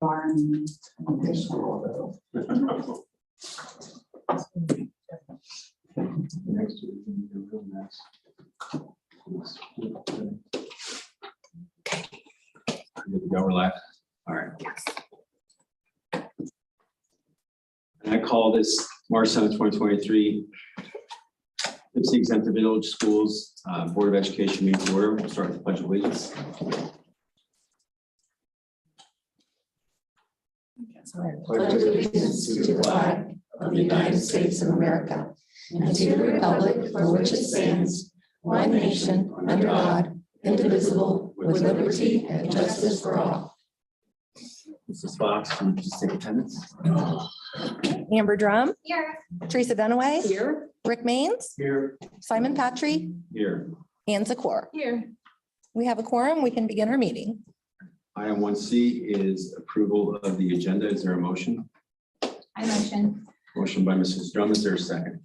barn additional. Next year, we need a real mess. Good to go, we're live. All right. And I call this March 7th, 2023 Tipp exempt village schools Board of Education meeting to order. We'll start with the pledge of allegiance. Pledge allegiance to the flag of the United States of America and to the republic for which it stands, one nation, under God, indivisible, with liberty and justice for all. Mrs. Fox, can you just take attendance? Amber Drum, Here. Teresa Dunaway, Here. Rick Maines, Here. Simon Patry, Here. and Zakor. Here. We have a quorum. We can begin our meeting. Item 1C is approval of the agenda. Is there a motion? I motion. Motion by Mrs. Drum. Is there a second?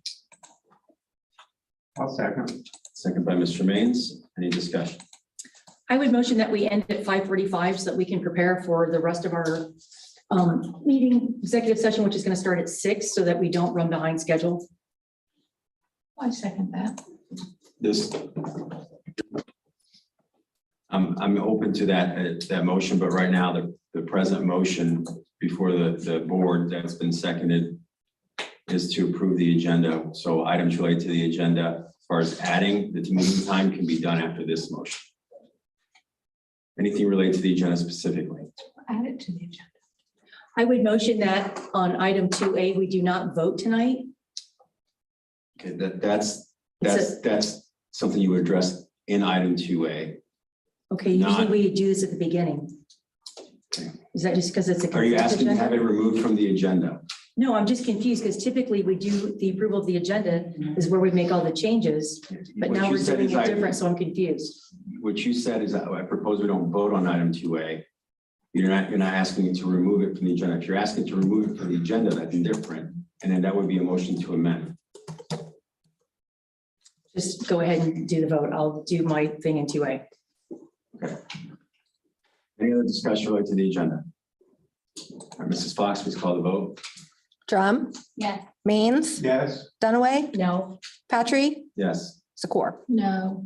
I'll second. Second by Mr. Maines. Any discussion? I would motion that we end at 5:45 so that we can prepare for the rest of our meeting executive session, which is going to start at 6, so that we don't run behind schedule. I second that. This. I'm open to that motion, but right now the present motion before the board that's been seconded is to approve the agenda. So items related to the agenda, as far as adding the meeting time, can be done after this motion. Anything related to the agenda specifically? Add it to the agenda. I would motion that on item 2A, we do not vote tonight. Okay, that's something you would address in item 2A. Okay, usually Not- we do this at the beginning. Okay. Is that just because it's a Are you consent asking to have agenda? it removed from the agenda? No, I'm just confused because typically we do the approval of the agenda is where we make all the changes, but What now you we're said doing is it different, so I'm confused. What you said is that I propose we don't vote on item 2A. You're not asking me to remove it from the agenda. If you're asking to remove it from the agenda, that's different. And then that would be a motion to amend. Just go ahead and do the vote. I'll do my thing in 2A. Any other discussion related to the agenda? All right, Mrs. Fox, please call the vote. Drum, Yes. Maines, Yes. Dunaway, No. Patry, Yes, Zakor. No.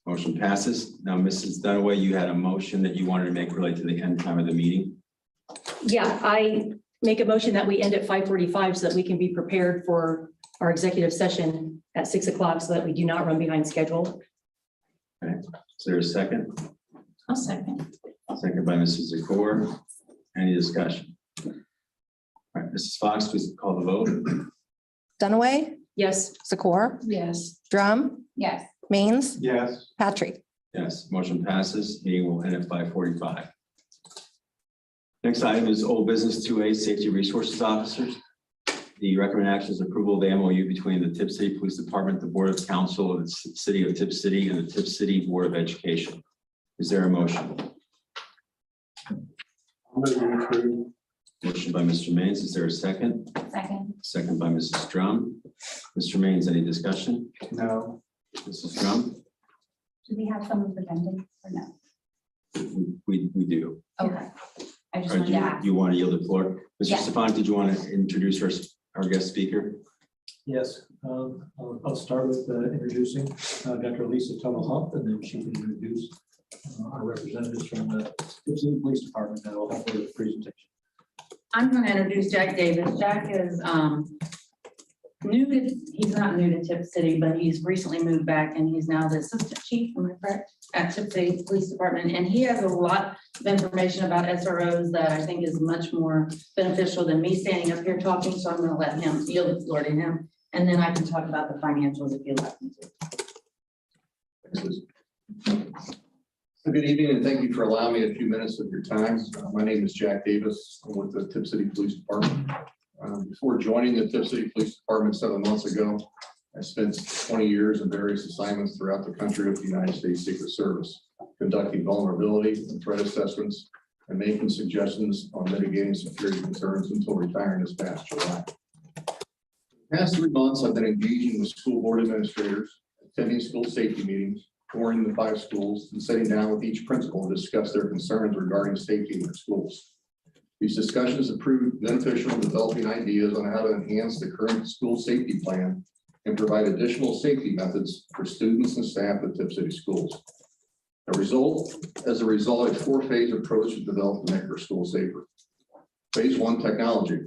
motion passes. Now, Mrs. Dunaway, you had a motion that you wanted to make related to the end time of the meeting. Yeah, I make a motion that we end at 5:45 so that we can be prepared for our executive session at 6 o'clock so that we do not run behind schedule. Is there a second? I'll second. Second by Mrs. Zakor. Any discussion? All right, Mrs. Fox, please call the vote. Dunaway, Yes. Zakor, Yes. Drum, Yes. Maines, Yes. Patry. Yes, motion passes. Meeting will end at 5:45. Next item is old business 2A, safety resources officers. The recommended action is approval of the MOU between the Tipp City Police Department, the Board of Council of the City of Tipp City, and the Tipp City Board of Education. Is there a motion? Motion by Mr. Maines. Is there a second? Second. Second by Mrs. Drum. Mr. Maines, any discussion? No. Mrs. Drum? Do we have some of the vending or no? We do. Okay. I just Or wanted do to ask. you want to yield the floor? Mr. Yeah. Stefan, did you want to introduce our guest speaker? Yes, I'll start with introducing Dr. Lisa Tuttle-Hump, and then she can introduce our representatives from the Tipp City Police Department that will help with the presentation. I'm going to introduce Jack Davis. Jack is he's not new to Tipp City, but he's recently moved back and he's now the assistant chief, am I correct, at Tipp City Police Department. And he has a lot of information about SROs that I think is much more beneficial than me standing up here talking. So I'm going to let him yield the floor to him. And then I can talk about the financials if you'd like me to. Good evening, and thank you for allowing me a few minutes of your time. My name is Jack Davis. I'm with the Tipp City Police Department. Before joining the Tipp City Police Department 7 months ago, I spent 20 years in various assignments throughout the country with the United States Secret Service, conducting vulnerability and threat assessments and making suggestions on mitigating security concerns until retiring this past July. The past 3 months, I've been engaging with school board administrators, attending school safety meetings, touring the 5 schools and sitting down with each principal to discuss their concerns regarding safety in their schools. These discussions have proved beneficial in developing ideas on how to enhance the current school safety plan and provide additional safety methods for students and staff at Tipp City Schools. As a result, a 4-phase approach is developed to make our schools safer. Phase 1, technology.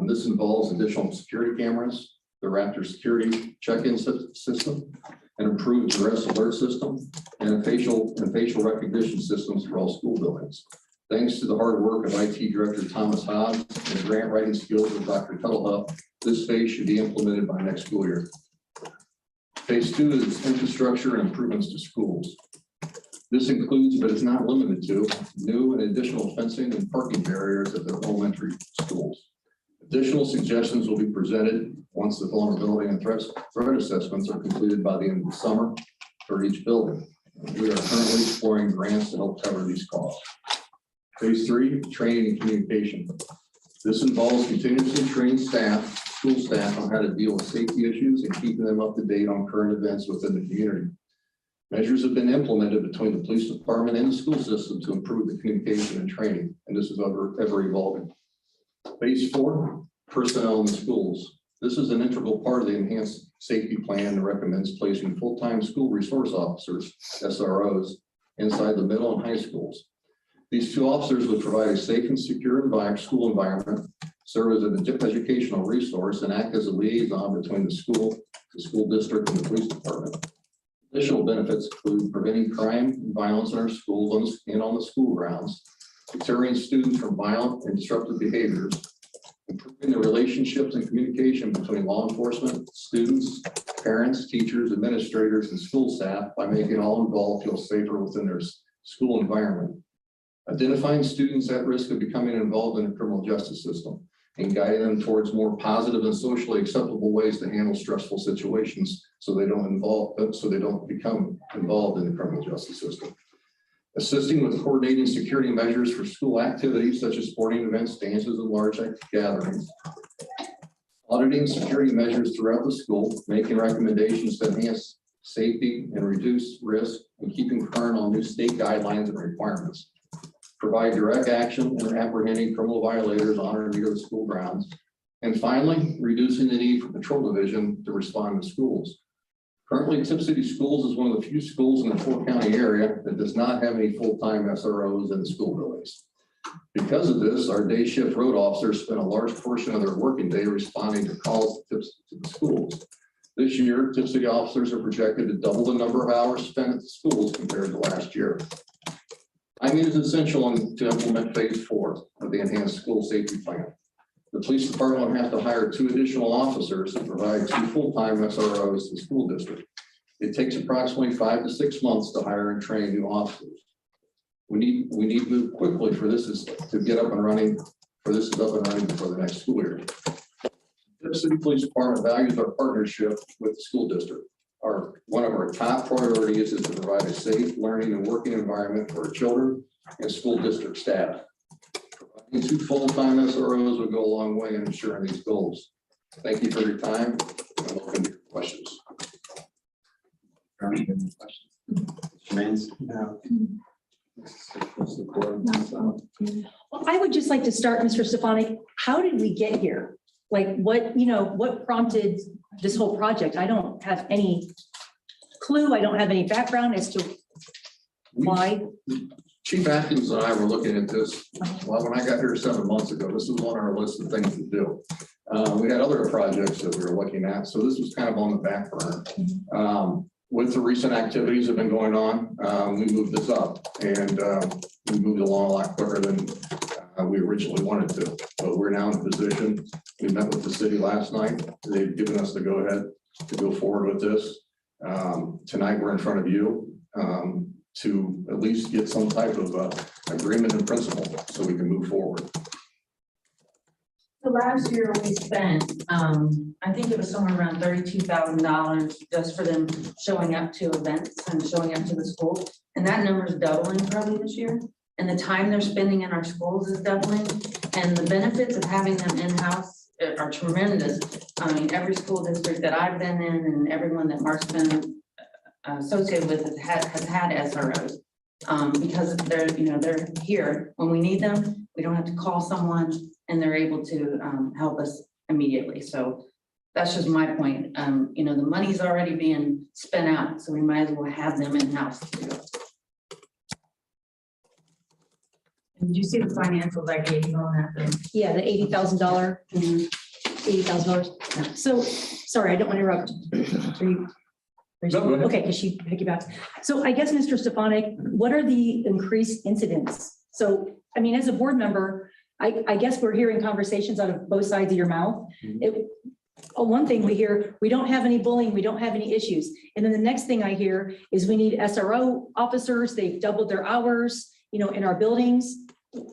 This involves additional security cameras, the Raptor security check-in system, an improved arrest alert system, and facial recognition systems for all school buildings. Thanks to the hard work of IT Director Thomas Hobbs and the grant writing skills of Dr. Tuttlehuff, this phase should be implemented by next school year. Phase 2 is infrastructure and improvements to schools. This includes, but is not limited to, new and additional fencing and parking barriers at the elementary schools. Additional suggestions will be presented once the vulnerability and threat assessments are completed by the end of the summer for each building. We are currently exploring grants to help cover these costs. Phase 3, training and communication. This involves continuously training school staff on how to deal with safety issues and keeping them up to date on current events within the community. Measures have been implemented between the police department and the school system to improve the communication and training, and this is ever evolving. Phase 4, personnel in the schools. This is an integral part of the enhanced safety plan that recommends placing full-time school resource officers, SROs, inside the middle and high schools. These 2 officers would provide a safe and secure school environment, serve as an educational resource, and act as a liaison between the school district, and the police department. Additional benefits include preventing crime and violence in our schools and on the school grounds, deterring students from violent and disruptive behaviors, improving the relationships and communication between law enforcement, students, parents, teachers, administrators, and school staff by making all involved feel safer within their school environment, identifying students at risk of becoming involved in the criminal justice system, and guiding them towards more positive and socially acceptable ways to handle stressful situations so they don't become involved in the criminal justice system. Assisting with coordinating security measures for school activities such as sporting events, dances, and large gatherings. Auditing security measures throughout the school, making recommendations to enhance safety and reduce risk, and keeping current on new state guidelines and requirements. Provide direct action in apprehending criminal violators on or near the school grounds. And finally, reducing the need for patrol division to respond to schools. Currently, Tipp City Schools is one of the few schools in the 4-county area that does not have any full-time SROs in the school buildings. Because of this, our day shift road officers spend a large portion of their working day responding to calls to the schools. This year, Tipp City officers are projected to double the number of hours spent at the schools compared to last year. Timing is essential to implement phase 4 of the enhanced school safety plan. The police department will have to hire 2 additional officers and provide 2 full-time SROs to the school district. It takes approximately 5 to 6 months to hire and train new officers. We need to move quickly for this to get up and running. For this is up and running before the next school year. The City Police Department values our partnership with the school district. One of our top priorities is to provide a safe learning and working environment for our children and school district staff. Providing 2 full-time SROs will go a long way in ensuring these goals. Thank you for your time and welcome to your questions. Jermaine? Well, I would just like to start, Mr. Stefanik, how did we get here? Like what prompted this whole project? I don't have any clue. I don't have any background as to why. Chief Atkins and I were looking at this. Well, when I got here 7 months ago, this was on our list of things to do. We had other projects that we were looking at, so this was kind of on the back burner. With the recent activities that have been going on, we moved this up, and we moved along a lot quicker than we originally wanted to. But we're now in a position. We met with the city last night. They've given us the go-ahead to go forward with this. Tonight, we're in front of you to at least get some type of agreement in principle so we can move forward. So last year we spent, I think it was somewhere around $32,000 just for them showing up to events and showing up to the school. And that number is doubling probably this year. And the time they're spending in our schools is doubling. And the benefits of having them in-house are tremendous. I mean, every school district that I've been in and everyone that Mark's been associated with it has had SROs. Because they're here when we need them. We don't have to call someone and they're able to help us immediately. So that's just my point. The money's already being spent out, so we might as well have them in-house too. Did you see the financials I gave you on that? Yeah, the $80,000, $80,000. So, sorry, I don't want to interrupt. Are you? No, go ahead. Okay, because she piggybacked. So I guess, Mr. Stefanik, what are the increased incidents? So, I mean, as a board member, I guess we're hearing conversations out of both sides of your mouth. One thing we hear, we don't have any bullying, we don't have any issues. And then the next thing I hear is we need SRO officers, they've doubled their hours, in our buildings.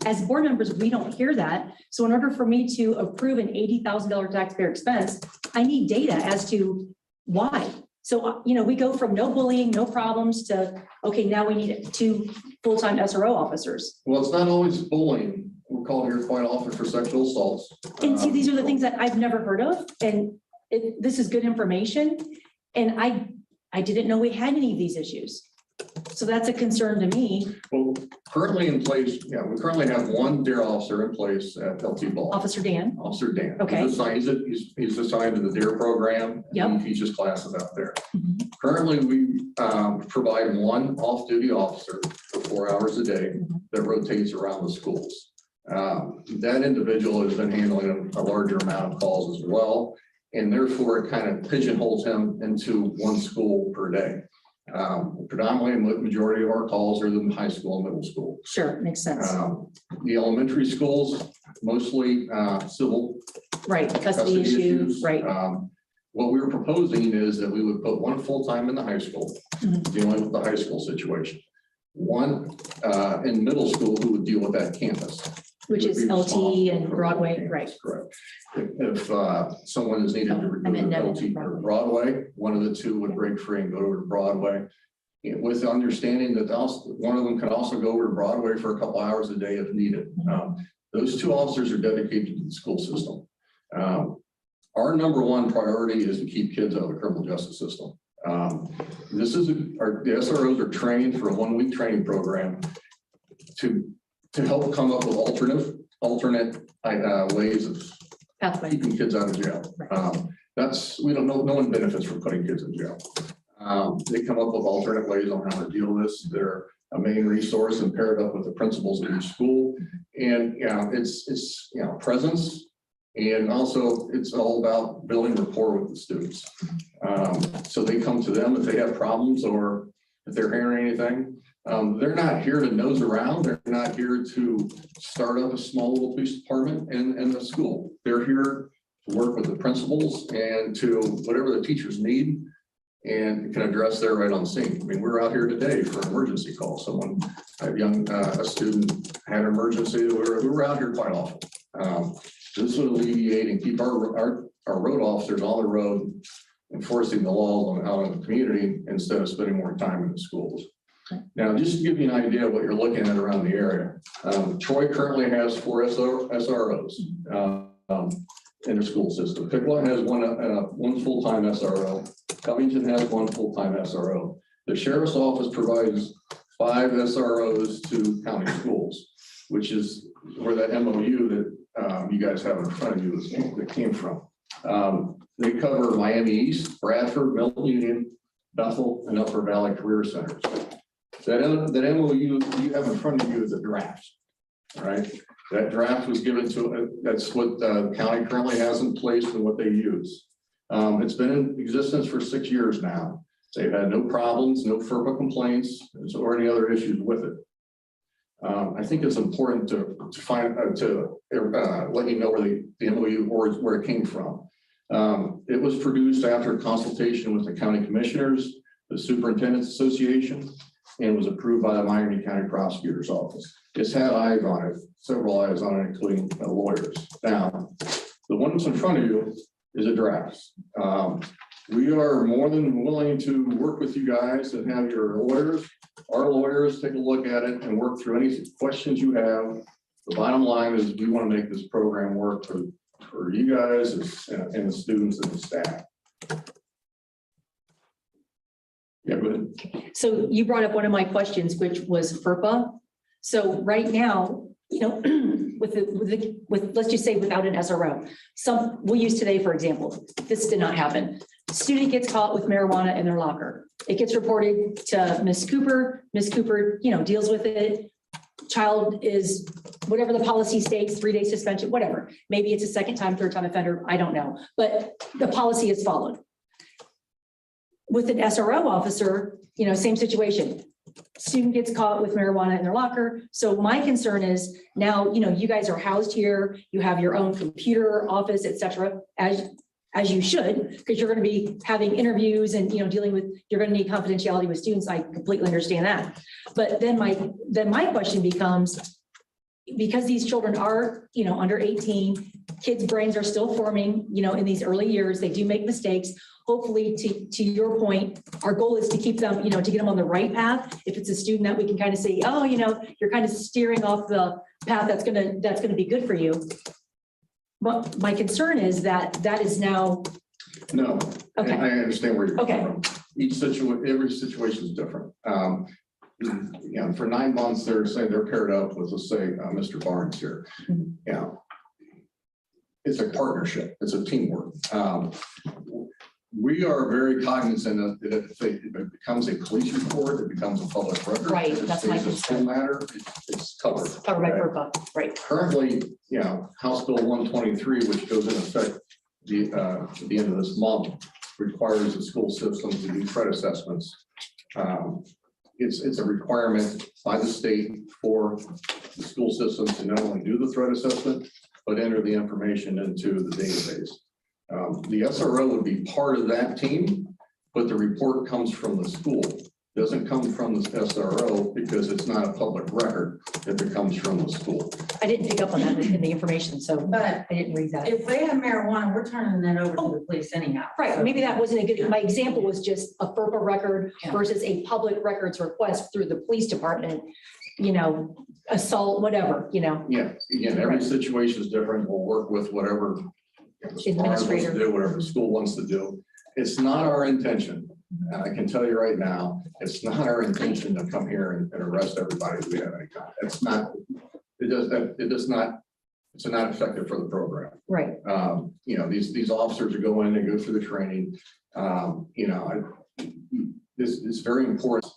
As board members, we don't hear that. So in order for me to approve an $80,000 taxpayer expense, I need data as to why. So, we go from no bullying, no problems to, okay, now we need 2 full-time SRO officers. Well, it's not always bullying. We're called here quite often for sexual assaults. And see, these are the things that I've never heard of, and this is good information. And I didn't know we had any of these issues. So that's a concern to me. Well, currently in place, we currently have one DARE officer in place at LT Ball. Officer Dan. Officer Dan. Okay. He's assigned to the DARE program. Yep. He teaches classes out there. Mhm. Currently, we provide one off-duty officer for 4 hours a day that rotates around the schools. That individual has been handling a larger amount of calls as well, and therefore it kind of pigeonholes him into one school per day. Predominantly, the majority of our calls are the high school and middle school. Sure, makes sense. The elementary schools, mostly civil Right, custody issues, right. What we were proposing is that we would put one full-time in the high school, dealing with the high school situation. One in middle school who would deal with that campus. Which Would is be LT responsible and for Broadway, campus, right. Correct. If someone is needed to I go meant to Neville LT and or Broadway. Broadway, one of the two would break free and go over to Broadway. With the understanding that one of them can also go over to Broadway for a couple hours a day if needed. Those 2 officers are dedicated to the school system. Our number one priority is to keep kids out of the criminal justice system. The SROs are trained for a 1-week training program to help come up with alternate ways of Pathway. keeping kids out of jail. We don't know, no one benefits from putting kids in jail. They come up with alternate ways on how to deal with this. They're a main resource and paired up with the principals of each school. And it's presence. And also it's all about building rapport with the students. So they come to them if they have problems or if they're hearing anything. They're not here to nose around. They're not here to start up a small little police department in the school. They're here to work with the principals and to whatever the teachers need and can address that right on scene. I mean, we're out here today for an emergency call. Someone, a student had an emergency. We were out here quite often. This would alleviate and keep our road officers on the road enforcing the laws out in the community instead of spending more time in the schools. Now, just to give you an idea of what you're looking at around the area, Troy currently has 4 SROs in their school system. Pickla has one full-time SRO. Covington has 1 full-time SRO. The sheriff's office provides 5 SROs to county schools, which is where that MOU that you guys have in front of you that came from. They cover Miami East, Bradford, Milton Union, Bethel, and Upper Valley Career Centers. That MOU you have in front of you is a draft, all right? That draft was given to, that's what the county currently has in place and what they use. It's been in existence for 6 years now. They've had no problems, no FERPA complaints, or any other issues with it. I think it's important to let you know where the MOU or where it came from. It was produced after consultation with the county commissioners, the Superintendent's Association, and was approved by the Miami County Prosecutor's Office. It's had eyes on it, several eyes on it, including lawyers. Now, the one that's in front of you is a draft. We are more than willing to work with you guys and have our lawyers take a look at it and work through any questions you have. The bottom line is we want to make this program work for you guys and the students and the staff. Yeah, go ahead. So you brought up one of my questions, which was FERPA. So right now, you know, with let's just say without an SRO, we'll use today, for example, this did not happen. Student gets caught with marijuana in their locker. It gets reported to Ms. Cooper. Ms. Cooper, you know, deals with it. Child is whatever the policy states, 3-day suspension, whatever. Maybe it's a second time, third time offender. I don't know, but the policy is followed. With an SRO officer, you know, same situation. Student gets caught with marijuana in their locker. So my concern is now, you know, you guys are housed here, you have your own computer, office, et cetera, as you should, because you're going to be having interviews and, you know, dealing with, you're going to need confidentiality with students. I completely understand that. But then my question becomes, because these children are, you know, under 18, kids' brains are still forming, you know, in these early years, they do make mistakes. Hopefully, to your point, our goal is to keep them, you know, to get them on the right path. If it's a student that we can kind of say, oh, you know, you're kind of steering off the path that's gonna be good for you. But my concern is that is now. No, Okay. I understand where you're coming Okay. from. Every situation is different. You know, for 9 months, they're saying they're paired up with, let's say, Mr. Barnes here. Mhm. You know, it's a partnership. It's a teamwork. We are very cognizant of that if it becomes a police report, it becomes a public record. Right, If it that's my stays a school concern. matter, it's covered. Covered by Okay? FERPA, right? Currently, you know, House Bill 123, which goes into effect at the end of this month, requires the school system to do threat assessments. It's a requirement by the state for the school system to not only do the threat assessment, but enter the information into the database. The SRO would be part of that team, but the report comes from the school. Doesn't come from the SRO because it's not a public record. It comes from the school. I didn't pick up on that in the information, so But I didn't read that. if they have marijuana, we're turning that over to the police anyhow. Right, maybe that wasn't a good, my example was just a FERPA record Yeah. versus a public records request through the police department, you know, assault, whatever, you know. Yeah, again, every situation is different. We'll work with whatever the Barnes wants to Administrator. do, whatever the school wants to do. It's not our intention, and I can tell you right now, it's not our intention to come here and arrest everybody we have any kind. It's not, it's not effective for the program. Right, You know, these officers are going, they go through the training. You know, this is very important.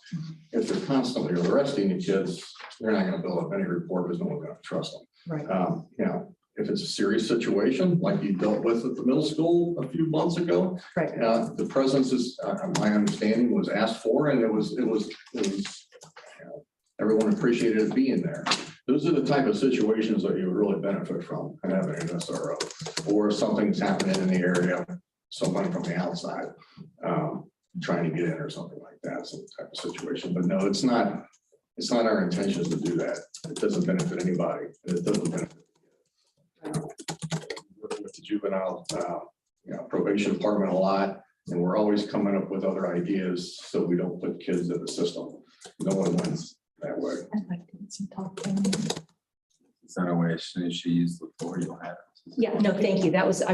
If they're constantly arresting the kids, they're not going to build up any report because no one's going to trust them. right. You know, if it's a serious situation like you dealt with at the middle school a few months ago, Right. the presence is, my understanding was asked for, and it was, you know, everyone appreciated it being there. Those are the type of situations that you would really benefit from having an SRO, or if something's happening in the area, someone from the outside trying to get in or something like that, some type of situation. But no, it's not our intention to do that. It doesn't benefit anybody, and it doesn't benefit with the juvenile, you know, probation department a lot, and we're always coming up with other ideas so we don't put kids in the system. No one wins that way. I'd like to get some talk. It's not a way, as soon as she used the floor, you'll have it. Yeah, no, thank you. That was, I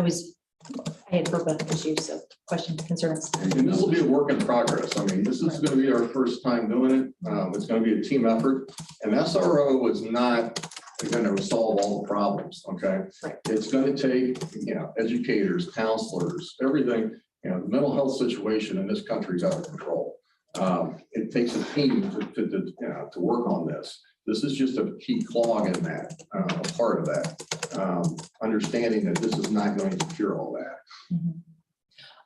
had FERPA issues, so questions, concerns. And this will be a work in progress. I mean, this is going to be our first time doing it. It's going to be a team effort, and SRO is not going to solve all the problems. Okay. Right. It's going to take, you know, educators, counselors, everything. You know, the mental health situation in this country is out of control. It takes a team to work on this. This is just a key clog in that, a part of that. Understanding that this is not going to cure all that. Mhm.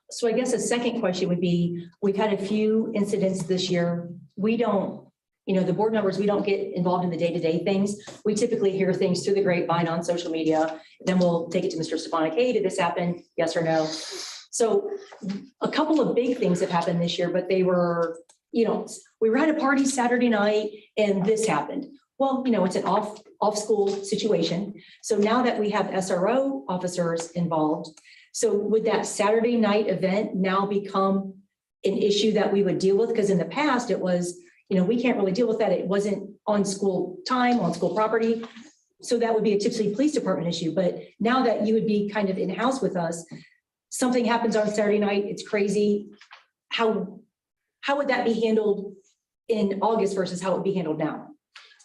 So I guess a second question would be, we've had a few incidents this year. We don't, you know, the board members, we don't get involved in the day-to-day things. We typically hear things through the grapevine on social media. Then we'll take it to Mr. Stefanik. Hey, did this happen? Yes or no? So a couple of big things have happened this year, but they were, you know, we were at a party Saturday night and this happened. Well, you know, it's an off-school situation. So now that we have SRO officers involved, so would that Saturday night event now become an issue that we would deal with? Because in the past it was, you know, we can't really deal with that. It wasn't on school time, on school property. So that would be a Tipp City Police Department issue. But now that you would be kind of in-house with us, something happens on Saturday night, it's crazy. How how would that be handled in August versus how it would be handled now?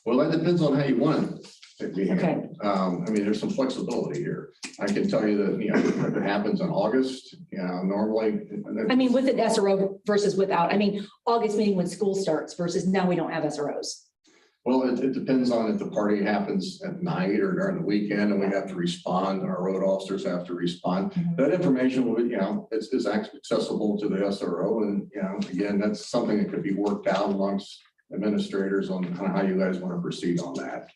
Well, that depends on how you want it to be. Okay. I mean, there's some flexibility here. I can tell you that, if it happens in August, normally. I mean, with an SRO versus without, I mean, August meeting when school starts versus now we don't have SROs. Well, it depends on if the party happens at night or during the weekend and we have to respond, our road officers have to respond. That information will be, it's accessible to the SRO. And, again, that's something that could be worked out amongst administrators on kind of how you guys want to proceed on that.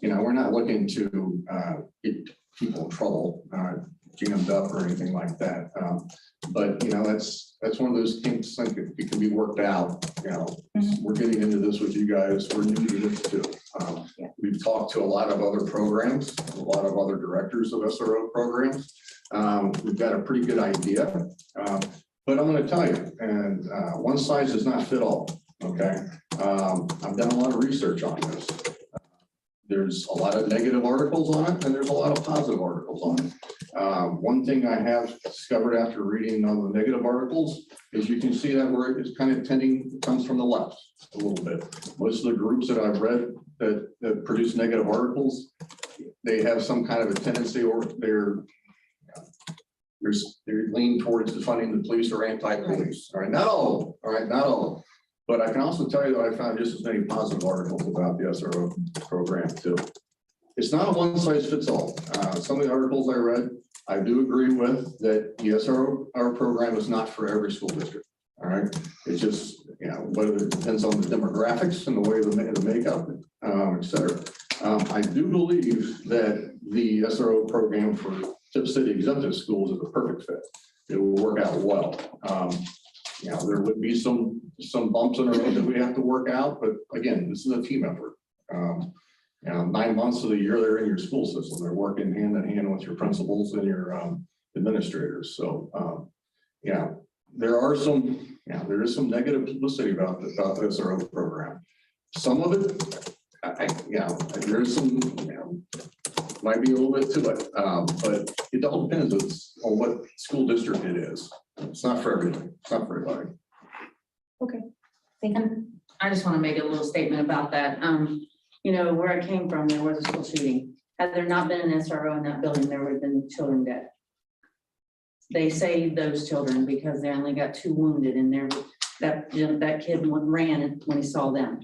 We're not looking to get people in trouble, jammed up or anything like that. But that's one of those things that it can be worked out. We're getting into this with you guys. We're new to this too. We've talked to a lot of other programs, a lot of other directors of SRO programs. We've got a pretty good idea. But I'm going to tell you, and one size does not fit all. Okay. I've done a lot of research on this. There's a lot of negative articles on it, and there's a lot of positive articles on it. One thing I have discovered after reading all the negative articles is you can see that where it's kind of it comes from the left a little bit. Most of the groups that I've read that produce negative articles, they have some kind of a tendency, or they're leaning towards defunding the police or anti-police. All right, not all. All right, not all. But I can also tell you that I found just as many positive articles about the SRO program too. It's not a one size fits all. Some of the articles I read, I do agree with that the SRO program is not for every school district. All right. It's just, whether it depends on the demographics and the way the makeup, et cetera. I do believe that the SRO program for Tipp City exempted schools is a perfect fit. It will work out well. There would be some bumps in the road that we have to work out, but again, this is a team effort. 9 months of the year, they're in your school system. They're working hand in hand with your principals and your administrators. So, there is some negative publicity about the SRO program. Some of it, there's some, might be a little bit to it, but it all depends on what school district it is. It's not for everything. It's not for everybody. Okay, thank you. And I just want to make a little statement about that. Where I came from, there was a school shooting. Had there not been an SRO in that building, there would have been children dead. They saved those children because they only got 2 wounded, and that kid ran when he saw them.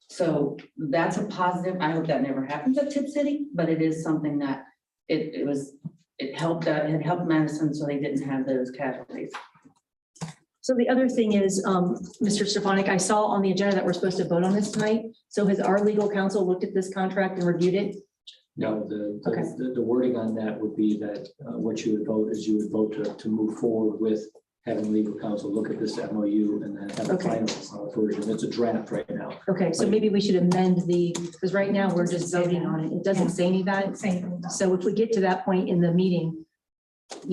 So that's a positive. I hope that never happens at Tipp City, but it is something that it helped Madison, so they didn't have those casualties. So the other thing is, Mr. Stefanik, I saw on the agenda that we're supposed to vote on this tonight. So has our legal counsel looked at this contract and reviewed it? No, the wording on that would be that what you would vote is you would vote to move forward with having legal counsel look at this MOU and then have a final version. It's a draft right now. Okay, so maybe we should amend because right now we're just voting on it. It doesn't say any of that. So if we get to that point in the meeting,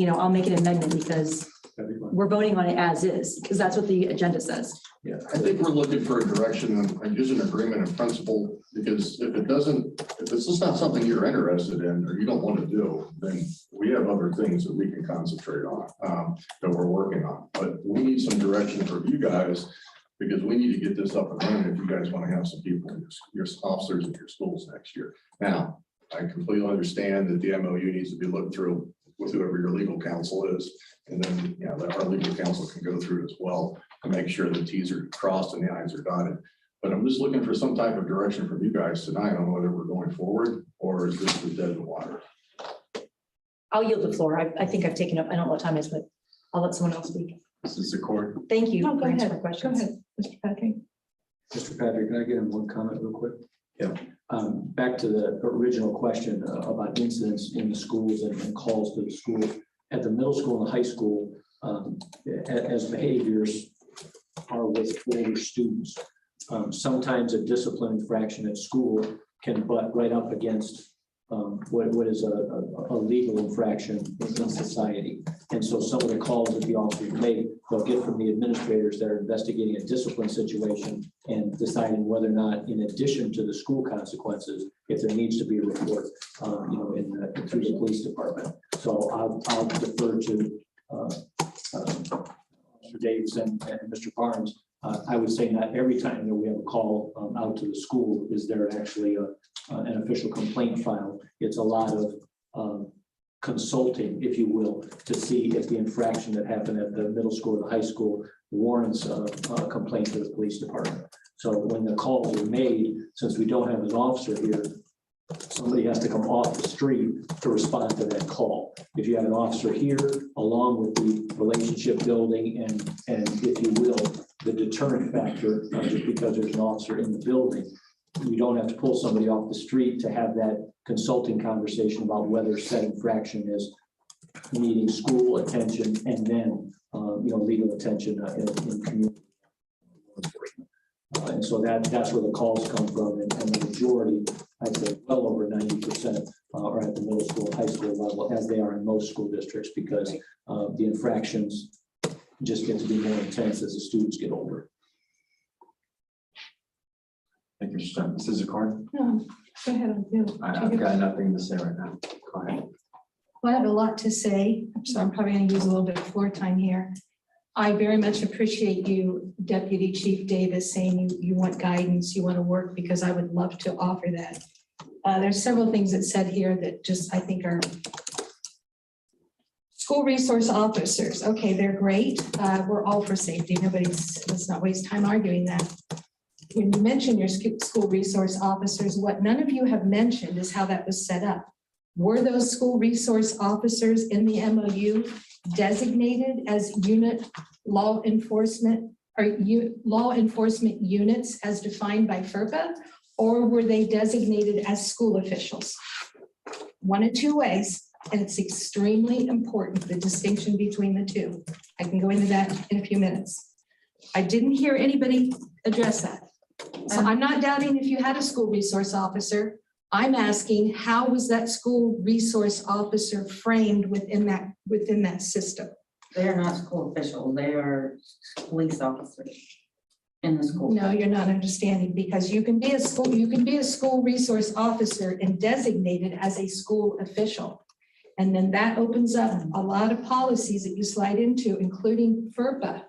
I'll make an amendment because we're voting on it as is, because that's what the agenda says. Yeah, I think we're looking for a direction and just an agreement in principle, because if this is not something you're interested in or you don't want to do, then we have other things that we can concentrate on that we're working on. But we need some direction from you guys, because we need to get this up and running if you guys want to have some people, your officers in your schools next year. Now, I completely understand that the MOU needs to be looked through with whoever your legal counsel is. And then, that our legal counsel can go through it as well to make sure the T's are crossed and the I's are dotted. But I'm just looking for some type of direction from you guys tonight on whether we're going forward or is this the dead in the water. I'll yield the floor. I think I've taken up, I don't know what time it is, but I'll let someone else speak. This is the court. Thank you. No, go for answering ahead. my questions. Go ahead, Mr. Patrick. Mr. Patrick, can I get in one comment real quick? Yeah. Back to the original question about incidents in the schools and calls to the school. At the middle school and the high school, as behaviors are with older students, sometimes a discipline infraction at school can butt right up against what is a legal infraction in society. And so some of the calls that the officers make, they'll get from the administrators that are investigating a discipline situation and deciding whether or not, in addition to the school consequences, if there needs to be a report, through the police department. So I'll defer to Mr. Davis and Mr. Barnes I would say not every time that we have a call out to the school is there actually an official complaint file. It's a lot of consulting, if you will, to see if the infraction that happened at the middle school or the high school warrants a complaint to the police department. So when the calls are made, since we don't have an officer here, somebody has to come off the street to respond to that call. If you have an officer here, along with the relationship building and if you will, the deterrent factor, just because there's an officer in the building, you don't have to pull somebody off the street to have that consulting conversation about whether said infraction is needing school attention and then, legal attention in community. And so that's where the calls come from, and the majority, I'd say well over 90% are at the middle school, high school level, as they are in most school districts, because the infractions just get to be more intense as the students get older. Thank you, Mr. Chairman. Mrs. Zakor? No, go ahead. I've got nothing to say right now. Go ahead. Well, I have a lot to say, so I'm probably going to use a little bit of floor time here. I very much appreciate you, Deputy Chief Davis, saying you want guidance, you want to work, because I would love to offer that. There's several things that said here that just I think are school resource officers. Okay, they're great. We're all for safety. Let's not waste time arguing that. When you mention your school resource officers, what none of you have mentioned is how that was set up. Were those school resource officers in the MOU designated as unit law enforcement or law enforcement units as defined by FERPA, or were they designated as school officials? One of two ways, and it's extremely important, the distinction between the two. I can go into that in a few minutes. I didn't hear anybody address that. So I'm not doubting if you had a school resource officer. I'm asking, how was that school resource officer framed within that system? They are not school officials. They are police officers in the school. No, you're not understanding, because you can be a school resource officer and designated as a school official. And then that opens up a lot of policies that you slide into, including FERPA,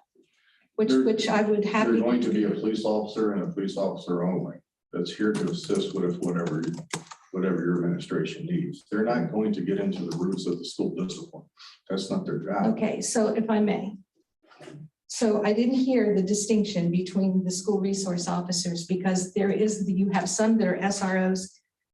which I would have There's to. going to be a police officer and a police officer only that's here to assist with whatever your administration needs. They're not going to get into the roots of the school discipline. That's not their job. Okay, so if I may. So I didn't hear the distinction between the school resource officers, because you have some that are SROs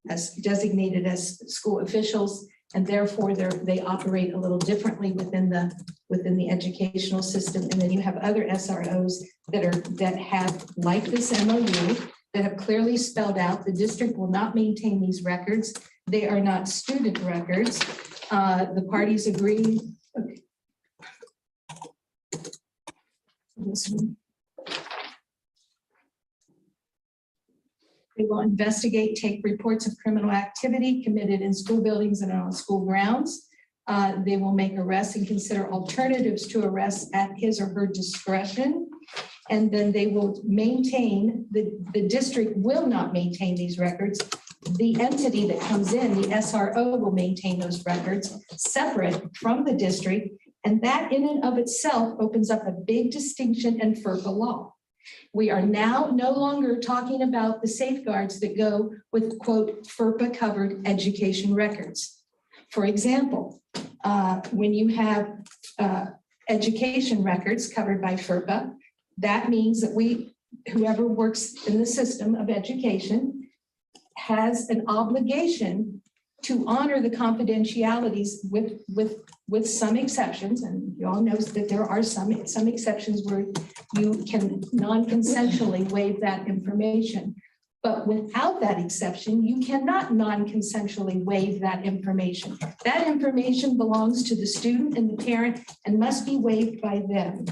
as designated as school officials, and therefore they operate a little differently within the educational system. And then you have other SROs that have, like this MOU, that have clearly spelled out the district will not maintain these records. They are not student records. The parties agree. Okay. This one. They will investigate, take reports of criminal activity committed in school buildings and on school grounds. They will make arrests and consider alternatives to arrests at his or her discretion. And then they will maintain, the district will not maintain these records. The entity that comes in, the SRO, will maintain those records separate from the district. And that in and of itself opens up a big distinction in FERPA law. We are now no longer talking about the safeguards that go with, quote, FERPA covered education records. For example, when you have education records covered by FERPA, that means that whoever works in the system of education has an obligation to honor the confidentialities with some exceptions. And you all know that there are some exceptions where you can non-consensually waive that information. But without that exception, you cannot non-consensually waive that information. That information belongs to the student and the parent and must be waived by them.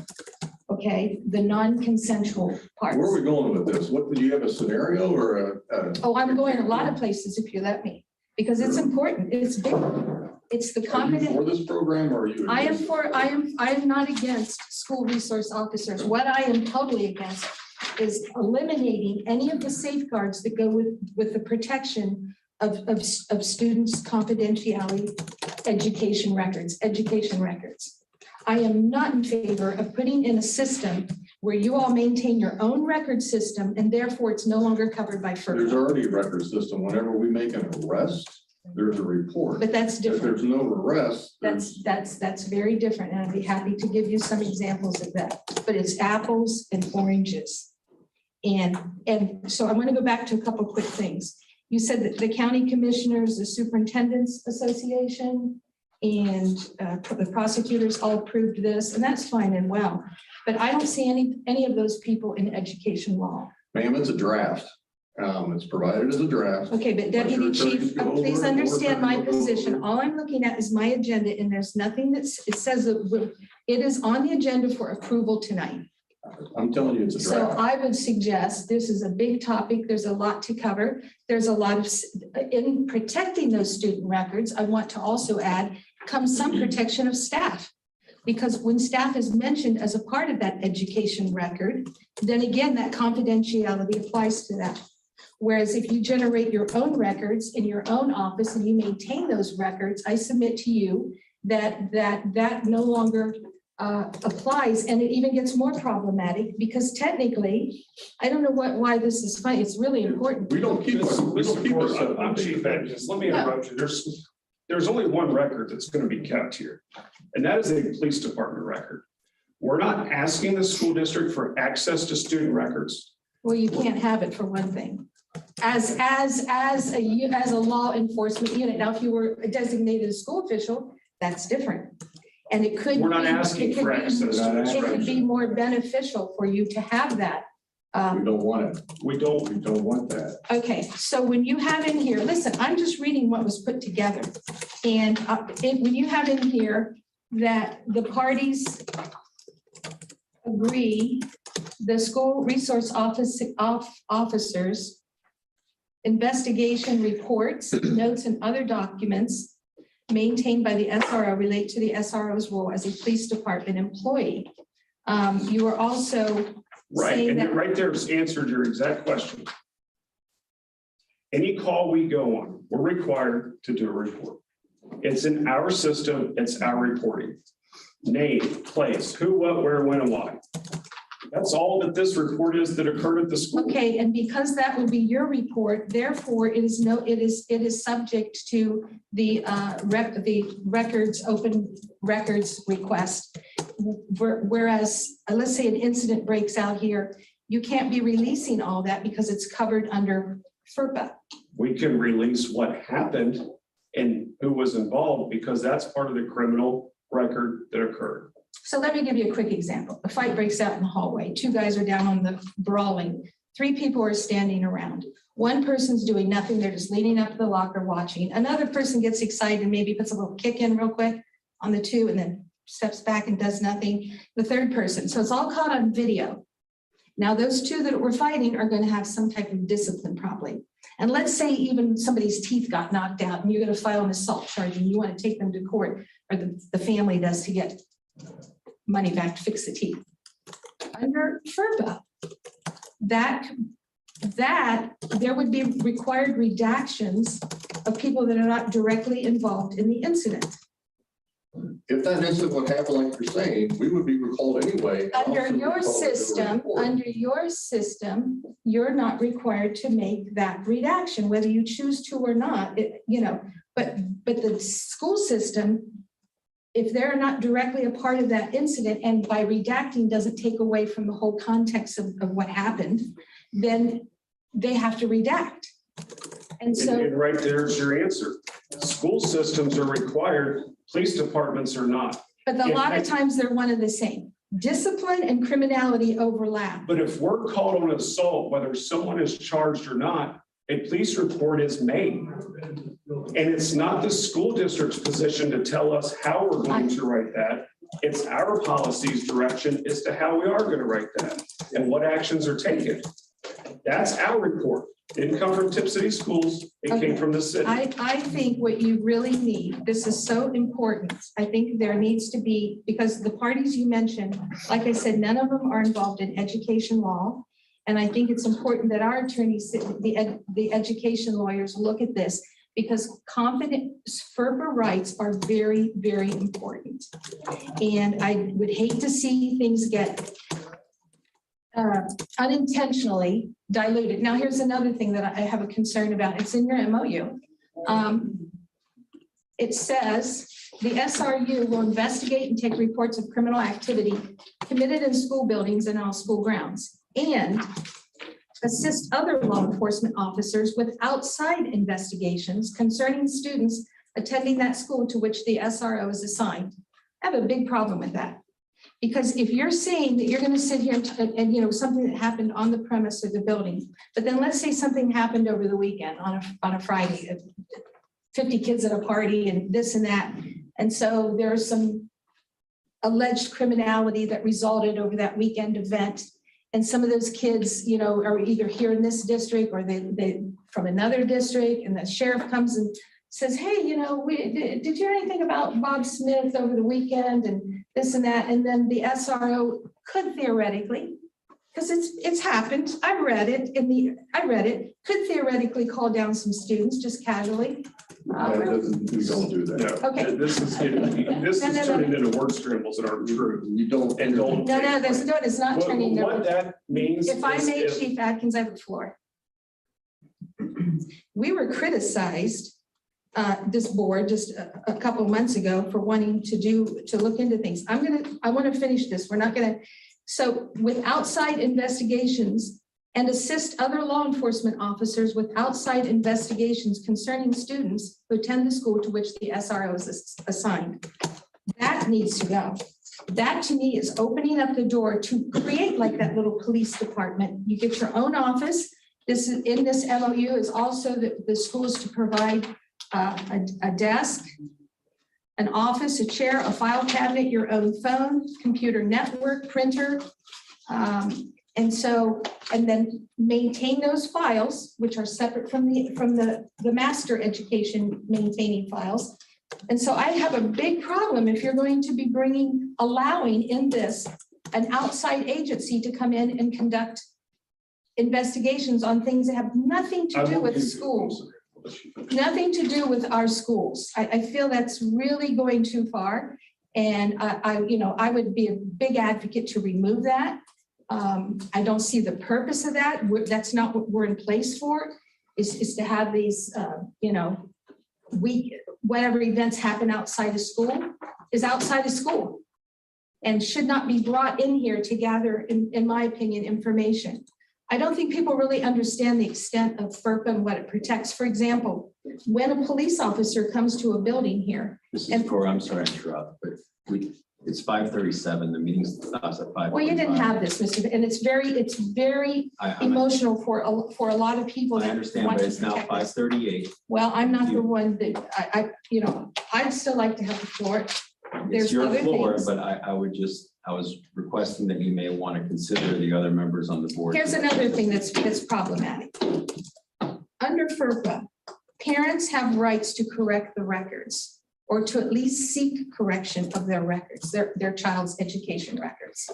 Okay, the non-consensual parts. Where are we going with this? What, do you have a scenario or Oh, I'm going a lot of places if you let me, because it's important. It's big. It's the Are you confidence. for this program or are you? I against it? am not against school resource officers. What I am totally against is eliminating any of the safeguards that go with the protection of students' confidentiality, education records. I am not in favor of putting in a system where you all maintain your own record system and therefore it's no longer covered by There's FERPA. already a record system. Whenever we make an arrest, there's a report. But that's If different. there's no arrest, there's That's very different. And I'd be happy to give you some examples of that, but it's apples and oranges. And so I want to go back to a couple quick things. You said that the county commissioners, the superintendent's association, and the prosecutors all approved this, and that's fine and well. But I don't see any of those people in education law. ma'am, it's a draft. It's provided as a draft. Okay, but Deputy Chief, please understand my position. All I'm looking at is my agenda, and there's nothing it says that it is on the agenda for approval tonight. I'm telling you, it's a So draft. I would suggest, this is a big topic. There's a lot to cover. There's a lot of, in protecting those student records, I want to also add, comes some protection of staff. Because when staff is mentioned as a part of that education record, then again, that confidentiality applies to that. Whereas if you generate your own records in your own office and you maintain those records, I submit to you that no longer applies, and it even gets more problematic because technically, I don't know why this is fine. It's really important. We don't keep. I'm Chief Ed, just let me interrupt you. There's only one record that's going to be kept here, and that is a police department record. We're not asking the school district for access to student records. Well, you can't have it for one thing. As a law enforcement unit. Now, if you were designated a school official, that's different. And it could. We're not be- asking it could for be- access to this It could be record. more beneficial for you to have that. We don't want it. We don't. We don't want that. Okay, so when you have in here, listen, I'm just reading what was put together. And when you have in here that the parties agree, the school resource officers, investigation reports, notes, and other documents maintained by the SRO relate to the SRO's role as a police department employee. You are also Right, saying and that. right there's answered your exact question. Any call we go on, we're required to do a report. It's in our system, it's our reporting. Name, place, who, what, where, when, and why. That's all that this report is that occurred at the school. Okay, and because that will be your report, therefore it is subject to the open records request. Whereas, let's say an incident breaks out here, you can't be releasing all that because it's covered under FERPA. We can release what happened and who was involved because that's part of the criminal record that occurred. So let me give you a quick example. A fight breaks out in the hallway. Two guys are down on the brawling. Three people are standing around. One person's doing nothing. They're just leaning up to the locker watching. Another person gets excited and maybe puts a little kick in real quick on the two and then steps back and does nothing. The third person. So it's all caught on video. Now, those two that were fighting are going to have some type of discipline probably. And let's say even somebody's teeth got knocked out and you're going to file an assault charge and you want to take them to court, or the family does, to get money back to fix the teeth. Under FERPA, that there would be required redactions of people that are not directly involved in the incident. If that incident would happen, like you're saying, we would be recalled anyway. Under your system, you're not required to make that redaction, whether you choose to or not, but the school system, if they're not directly a part of that incident, and by redacting doesn't take away from the whole context of what happened, then they have to redact. And so. And right there's your answer. School systems are required, police departments are not. But a lot of times they're one and the same. Discipline and criminality overlap. But if we're called on assault, whether someone is charged or not, a police report is made. And it's not the school district's position to tell us how we're going to write that. It's our policy's direction as to how we are going to write that and what actions are taken. That's our report. Didn't come from Tipp City Schools. It came from the city. I think what you really need, this is so important. I think there needs to be, because the parties you mentioned, like I said, none of them are involved in education law. And I think it's important that our attorneys, the education lawyers, look at this, because confident FERPA rights are very, very important. And I would hate to see things get unintentionally diluted. Now, here's another thing that I have a concern about. It's in your MOU. It says the SRU will investigate and take reports of criminal activity committed in school buildings and on school grounds, and assist other law enforcement officers with outside investigations concerning students attending that school to which the SRO is assigned. I have a big problem with that. Because if you're saying that you're going to sit here and you know, something that happened on the premise of the building, but then let's say something happened over the weekend on a Friday, 50 kids at a party and this and that. And so there's some alleged criminality that resulted over that weekend event. And some of those kids, you know, are either here in this district or they from another district, and the sheriff comes and says, hey, you know, did you hear anything about Bob Smith over the weekend and this and that? And then the SRO could theoretically, because it's happened, I read it, could theoretically call down some students just casually. We don't do that. No, Okay. this is turning into word scrambles that aren't true. You don't. And don't. No, it's not turning. What that means. If I is may, if- Chief Atkins, I have the floor. We were criticized, this board just a couple of months ago for wanting to look into things. I want to finish this. We're not going to. So with outside investigations and assist other law enforcement officers with outside investigations concerning students who attend the school to which the SRO is assigned. That needs to go. That to me is opening up the door to create like that little police department. You get your own office. This is in this MOU is also the schools to provide a desk, an office, a chair, a file cabinet, your own phone, computer network, printer. And then maintain those files, which are separate from the master education maintaining files. And so I have a big problem if you're going to be allowing in this an outside agency to come in and conduct investigations on things that have nothing to do with schools. Nothing to do with our schools. I feel that's really going too far. And I would be a big advocate to remove that. I don't see the purpose of that. That's not what we're in place for, is to have these, whatever events happen outside of school is outside of school and should not be brought in here to gather, in my opinion, information. I don't think people really understand the extent of FERPA and what it protects. For example, when a police officer comes to a building here. This is for, I'm sorry to interrupt, but it's 5:37. The meeting stops at 5:45. Well, you didn't have this, Mr. And it's very emotional for a lot of people. I understand, but it's now 5:38. Well, I'm not the one that I'd still like to have the floor. It's your other floor, things. but I was requesting that you may want to consider the other members on the board. Here's another thing that's problematic. Under FERPA, parents have rights to correct the records or to at least seek correction of their records, their child's education records.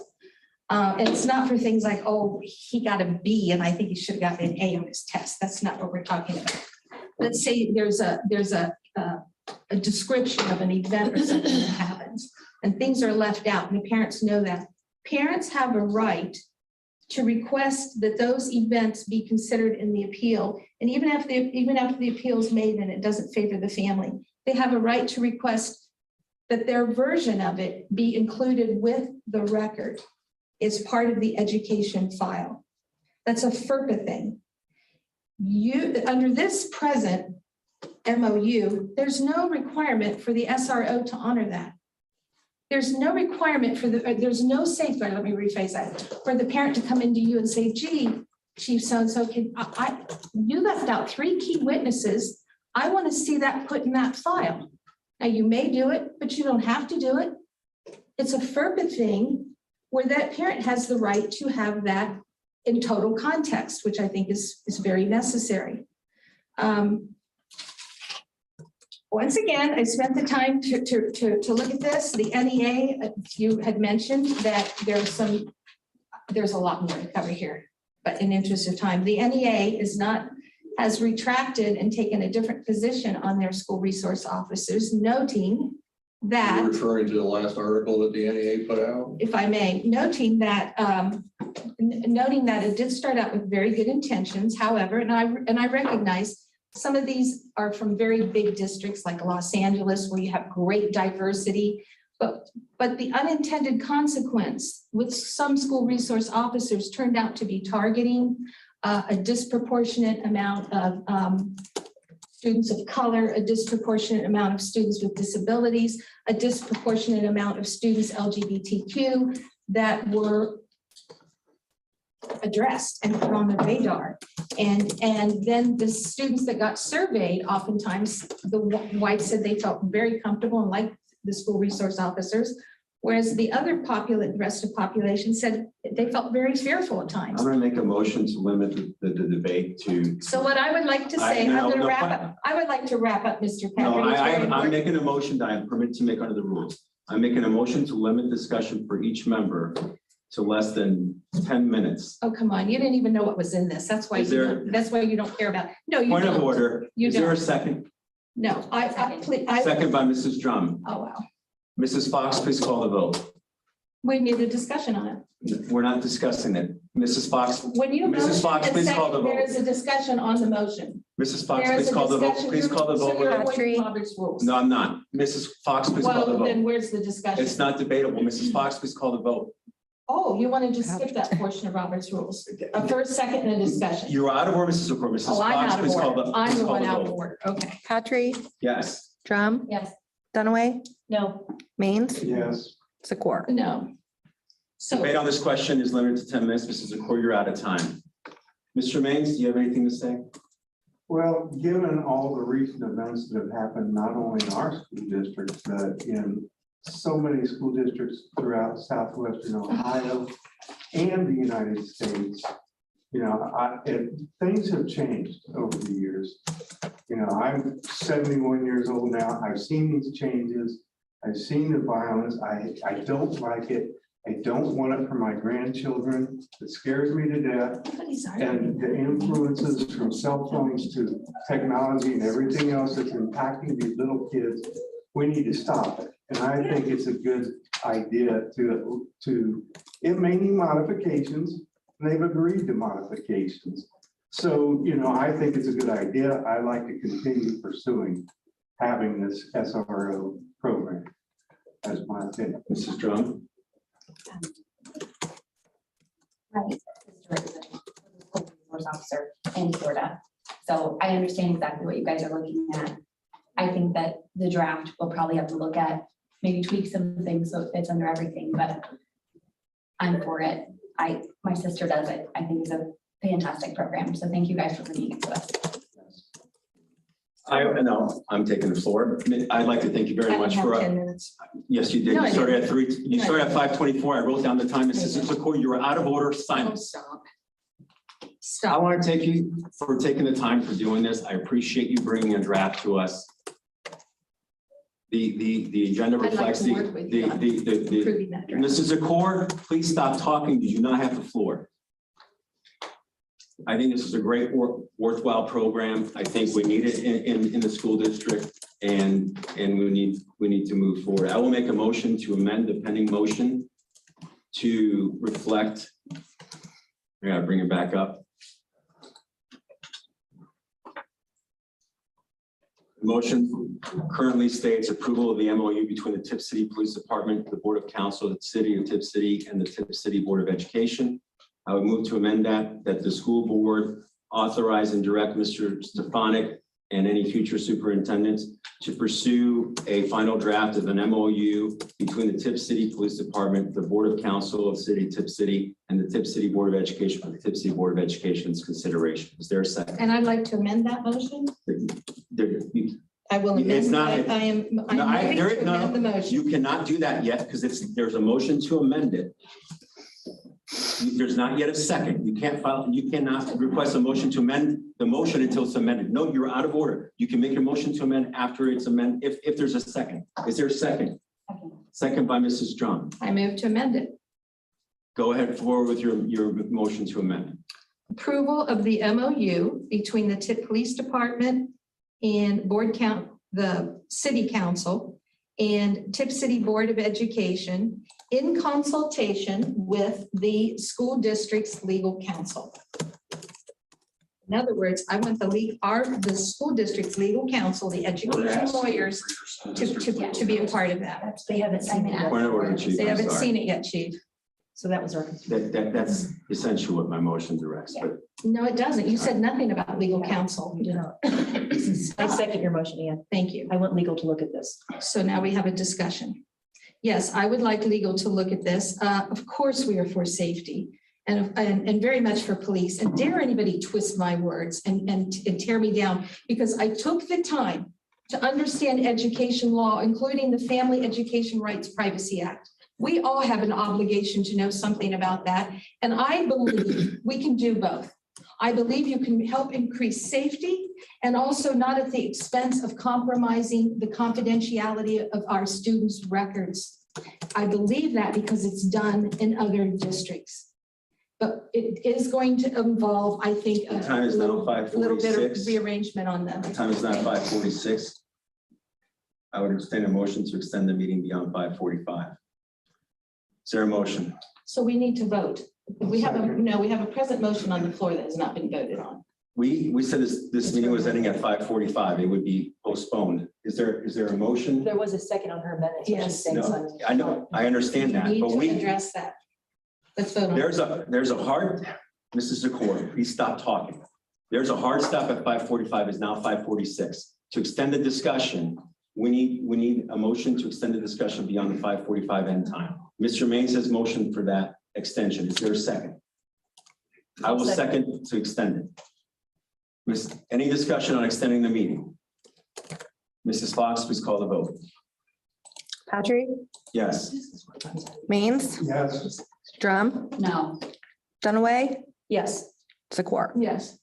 And it's not for things like, oh, he got a B and I think he should have gotten an A on his test. That's not what we're talking about. Let's say there's a description of an event or something that happens and things are left out and the parents know that. Parents have a right to request that those events be considered in the appeal. And even after the appeal is made and it doesn't favor the family, they have a right to request that their version of it be included with the record as part of the education file. That's a FERPA thing. Under this present MOU, there's no requirement for the SRO to honor that. There's no requirement there's no safeguard, let me rephrase that, for the parent to come into you and say, gee, Chief so-and-so, you left out 3 key witnesses. I want to see that put in that file. Now you may do it, but you don't have to do it. It's a FERPA thing where that parent has the right to have that in total context, which I think is very necessary. Once again, I spent the time to look at this. The NEA, you had mentioned that there's a lot more to cover here, but in interest of time, the NEA is not has retracted and taken a different position on their school resource officers, noting that, You're referring to the last article that the NEA put out? if I may, noting that it did start out with very good intentions, however, and I recognize some of these are from very big districts like Los Angeles, where you have great diversity. But the unintended consequence with some school resource officers turned out to be targeting a disproportionate amount of students of color, a disproportionate amount of students with disabilities, a disproportionate amount of students LGBTQ that were addressed and put on the radar. And then the students that got surveyed, oftentimes the whites said they felt very comfortable and liked the school resource officers, whereas the rest of population said they felt very fearful at times. I'm going to make a motion to limit the debate to. So what I would like to say, I'm going to wrap up. I would like to wrap up, Mr. No, Patrick. It's very I'm important. making a motion that I am permitted to make under the rules. I'm making a motion to limit discussion for each member to less than 10 minutes. Oh, come on. You didn't even know what was in this. That's why Is there- that's why you don't care about it. No, you Point of don't. order. You Is there a don't. second? No, please, Second by Mrs. Drum. oh, wow. Mrs. Fox, please call the vote. We need a discussion on it. We're not discussing it. Mrs. Fox, When you. Mrs. motion Fox, and please call second, the vote. There is a discussion on the motion. Mrs. Fox, There is please a call the vote. discussion. Please call the So vote. you're with- avoiding Robert's rules. No, I'm not. Mrs. Fox, please call the Well, then vote. where's the discussion? It's not debatable. Mrs. Fox, please call the vote. Oh, you want to just skip that portion of Robert's rules? A first, second, and a discussion. You're out of order, Mrs. Okor. Mrs. Oh, I'm Fox, out of please call order. the. I'm please the call one out of vote. order. Okay. Patry, Yes. Drum, Yes. Dunaway, No. Maines, Yes. Zakor. No. So. Debate on this question is limited to 10 minutes. Mrs. Okor, you're out of time. Mr. Maines, do you have anything to say? Well, given all the recent events that have happened, not only in our school district, but in so many school districts throughout southwestern Ohio and the United States, things have changed over the years. I'm 71 years old now. I've seen these changes. I've seen the violence. I don't like it. I don't want it for my grandchildren. It scares me to death. Nobody's And arguing. the influences from cell phones to technology and everything else that's impacting these little kids, we need to stop it. And I think it's a good idea it may need modifications. They've agreed to modifications. So, I think it's a good idea. I like to continue pursuing having this SRO program. That's my opinion. Mrs. Drum? My sister is a school resource officer in Florida. So I understand exactly what you guys are looking at. I think that the draft will probably have to look at, maybe tweak some things so it fits under everything, but I'm for it. My sister does it. I think it's a fantastic program. So thank you guys for bringing it to us. I'm taking the floor. I'd like to thank you very I much have for. 10 minutes. Yes, you did. No, You I started at 3. You No, I started at 5:24. I wrote down the time. Mrs. Zakor, you were out of order. Oh, Silence. stop. I Stop. want to thank you for taking the time for doing this. I appreciate you bringing a draft to us. The agenda I'd like reflects to work with you on the. Improving that draft. Mrs. Zakor, please stop talking. You do not have the floor. I think this is a great worthwhile program. I think we need it in the school district and we need to move forward. I will make a motion to amend the pending motion to reflect. I gotta bring it back up. The motion currently states approval of the MOU between the Tipp City Police Department, the Board of Council of the City of Tipp City, and the Tipp City Board of Education. I would move to amend that the school board authorize and direct Mr. Stefanik and any future superintendents to pursue a final draft of an MOU between the Tipp City Police Department, the Board of Council of City Tipp City, and the Tipp City Board of Education for the Tipp City Board of Education's consideration. Is there a second? And I'd like to amend that motion. I will It's amend, not- I am moving to amend the motion. You cannot do that yet because there's a motion to amend it. There's not yet a second. You cannot request a motion to amend the motion until it's amended. No, you're out of order. You can make a motion to amend after it's amended, if there's a second. Is there a second? Second by Mrs. Drum. I move to amend it. Go ahead forward with your motion to amend. approval of the MOU between the Tipp Police Department and the City Council and Tipp City Board of Education in consultation with the school district's legal counsel. In other words, I want the school district's legal counsel, the education lawyers, to be a part of that. They haven't seen it yet. Point of order, Chief. They I'm haven't sorry. seen it yet, Chief. So that was our. That's essentially what my motion directs, but No, it doesn't. You said nothing about legal counsel. You know, I second your motion, Ann. Thank you. I want legal to look at this. So now we have a discussion. Yes, I would like legal to look at this. Of course, we are for safety and very much for police. And dare anybody twist my words and tear me down, because I took the time to understand education law, including the Family Education Rights Privacy Act. We all have an obligation to know something about that. And I believe we can do both. I believe you can help increase safety and also not at the expense of compromising the confidentiality of our students' records. I believe that because it's done in other districts. But it is going to involve, I think, the time is now little bit of 5:46. rearrangement on them. The time is now 5:46. I would extend a motion to extend the meeting beyond 5:45. Is there a motion? So we need to vote. We have a present motion on the floor that has not been voted on. We said this meeting was ending at 5:45. It would be postponed. Is there a motion? There was a second on her amendment. so she's Yes. saying No, something. I know, I understand that, We but need to address that. Let's vote on it. there's a hard, Mrs. Zakor, please stop talking. There's a hard stop at 5:45, is now 5:46. To extend the discussion, we need a motion to extend the discussion beyond the 5:45 end time. Mr. Maines has motion for that extension. Is there a second? I will second to extend it. Any discussion on extending the meeting? Mrs. Fox, please call the vote. Patrick, Yes. Maines, Yes. Drum, No, Dunaway, Yes, Zakor. Yes.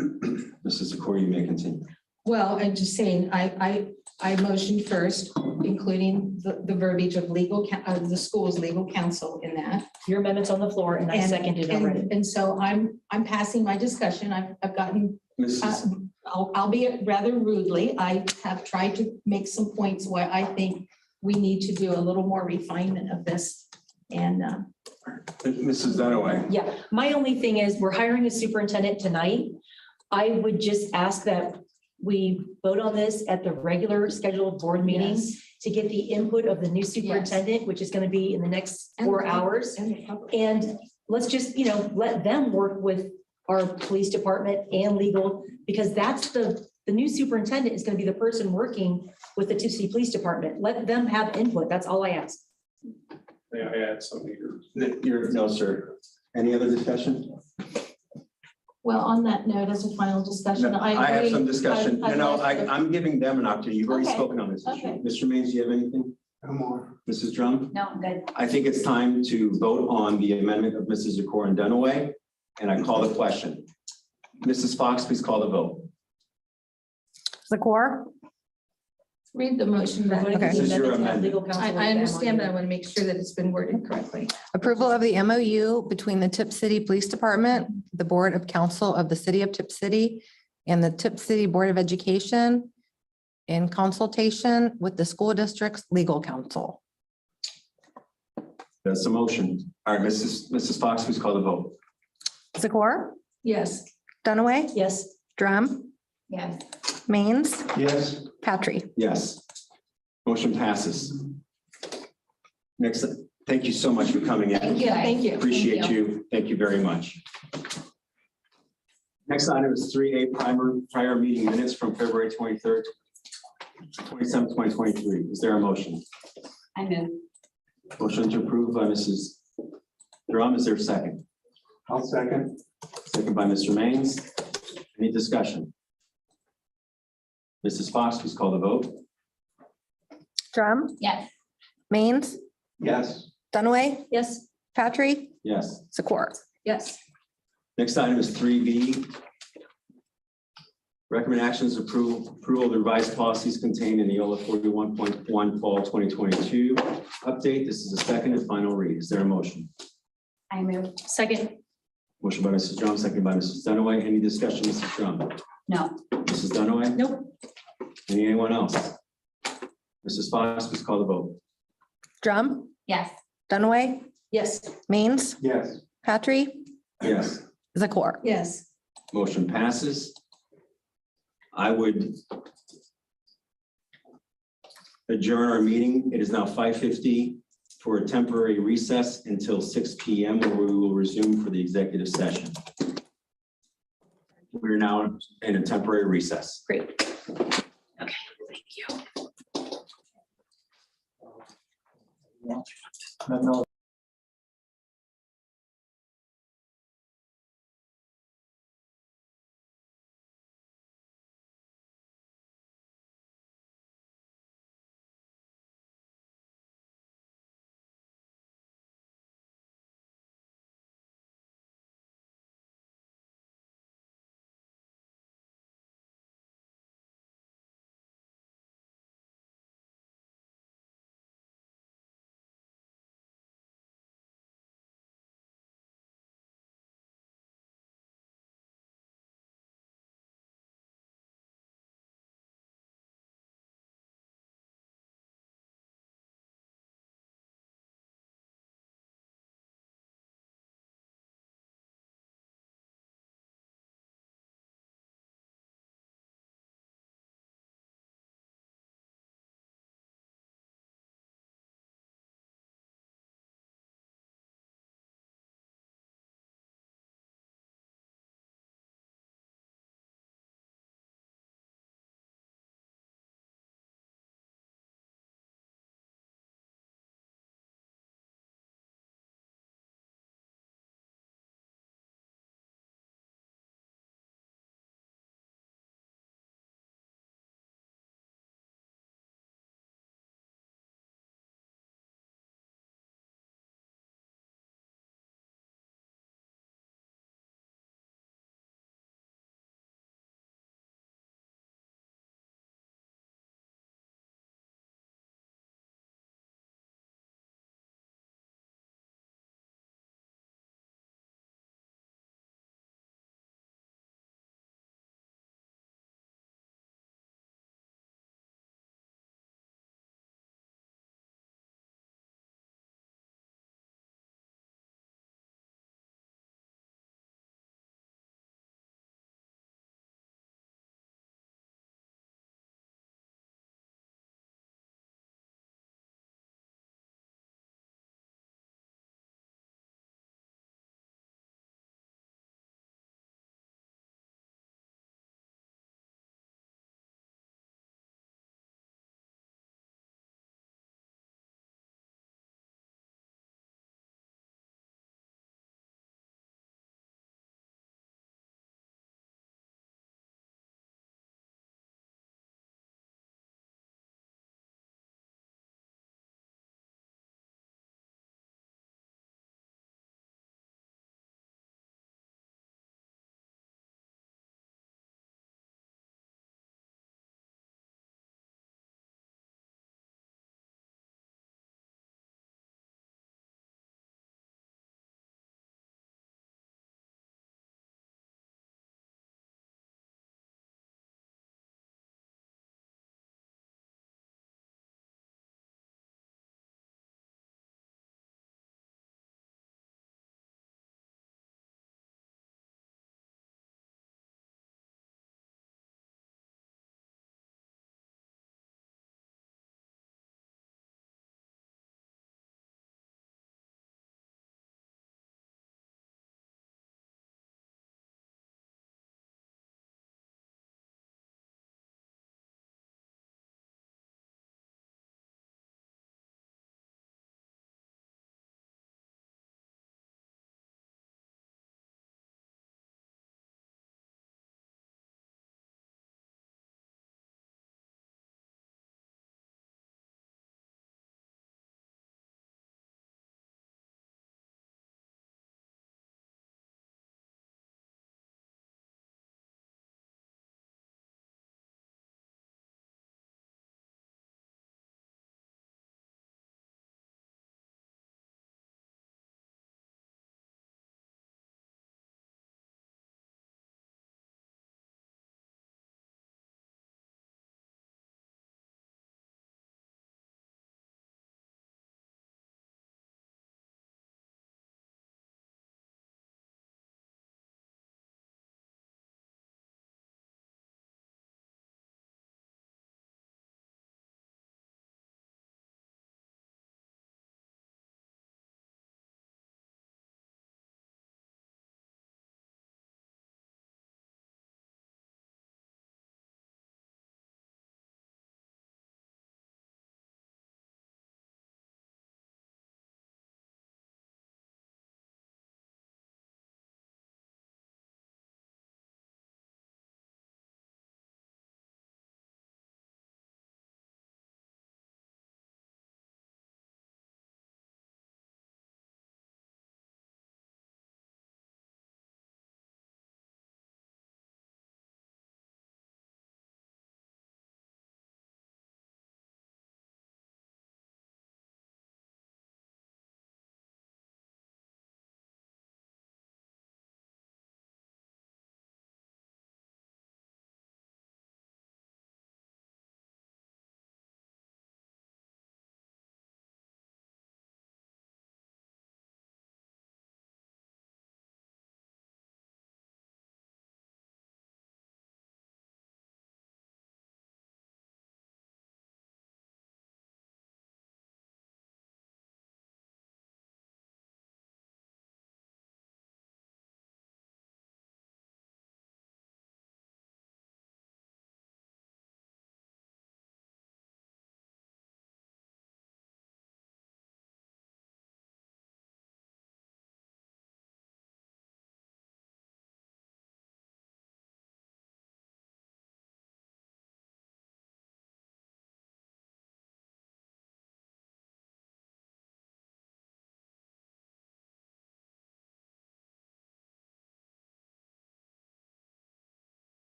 Mrs. Zakor, you may continue. Well, I'm just saying, I motioned first, including the verbiage of the school's legal counsel in that. your amendment's on the floor and I seconded it already. And so I'm passing my discussion. I've gotten, Mrs. albeit rather rudely, I have tried to make some points where I think we need to do a little more refinement of this. And Mrs. Dunaway. Yeah, my only thing is we're hiring a superintendent tonight. I would just ask that we vote on this at the regular scheduled board meeting yes. to get the input of the new superintendent, which is going to be in the next 4 hours. And let's just, let them work with our police department and legal, because that's the new superintendent is going to be the person working with the Tipp City Police Department. Let them have input. That's all I ask. May I add something here? No, sir. Any other discussion? Well, on that note, as a final discussion, No, I have agree. some discussion. I'd like to- I'm giving them an opportunity. You've already Okay. spoken on this issue. Okay. Mr. Maines, do you have anything? No more. Mrs. Drum? no, I'm good. I think it's time to vote on the amendment of Mrs. Zakor and Dunaway, and I call the question. Mrs. Fox, please call the vote. Zakor, Read the motion back. Voting for the This is your amendment to have amendment. legal counsel I with them understand, on but I it. want to make sure that it's been worded correctly. approval of the MOU between the Tipp City Police Department, the Board of Council of the City of Tipp City, and the Tipp City Board of Education in consultation with the school district's legal counsel. That's a motion. All right, Mrs. Fox, please call the vote. Zakor, Yes. Dunaway, Yes, Drum, Yes, Maines, Yes. Patrick. Yes. Motion passes. Next, thank you so much for coming in. thank you. Thank you. Appreciate Thank you. Thank you very much. Next item is 3A prior meeting minutes from February 23rd, 27th, 2023. Is there a motion? I move. Motion to approve by Mrs. Drum. Is there a second? I'll second. Second by Mr. Maines. Any discussion? Mrs. Fox, please call the vote. Drum, Yes, Maines, Yes. Dunaway, yes, Patrick, Yes. Zakor. Yes. Next item is 3B. Recommend actions approval of the revised policies contained in the OLA 41.1 Fall 2022 update. This is the second and final read. Is there a motion? I move. second, Motion by Mrs. Jones, second by Mrs. Dunaway. Any discussion, Mrs. Jones? No. Mrs. Dunaway? Nope. Anyone else? Mrs. Fox, please call the vote. Drum, Yes. Dunaway, Yes. Means, Yes. Patry, Yes. Zakor. Yes. Motion passes. I would adjourn our meeting. It is now 5:50 for a temporary recess until 6 p.m. where we will resume for the executive session. We're now in a temporary recess. Great. Okay, thank you. No,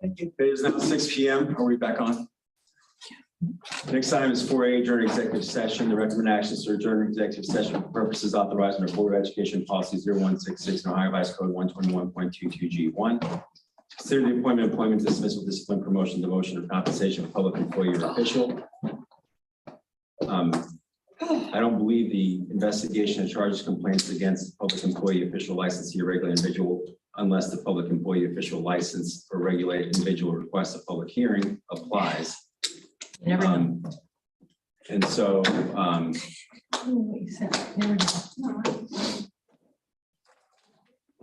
It is now 6 p.m. Are we back on? Next item is 4A, adjourn executive session. The recommended actions to adjourn executive session for purposes authorized under Board of Education Policy 0166 and Ohio Vice Code 121.22G1. Consider the appointment, dismissal, discipline, promotion, demotion, or compensation of public employee or official. I don't believe the investigation of charges, complaints against public employee, official, licensee, or regular individual, unless the public employee, official, license, or regulated individual requests a public hearing applies. Never know. And so,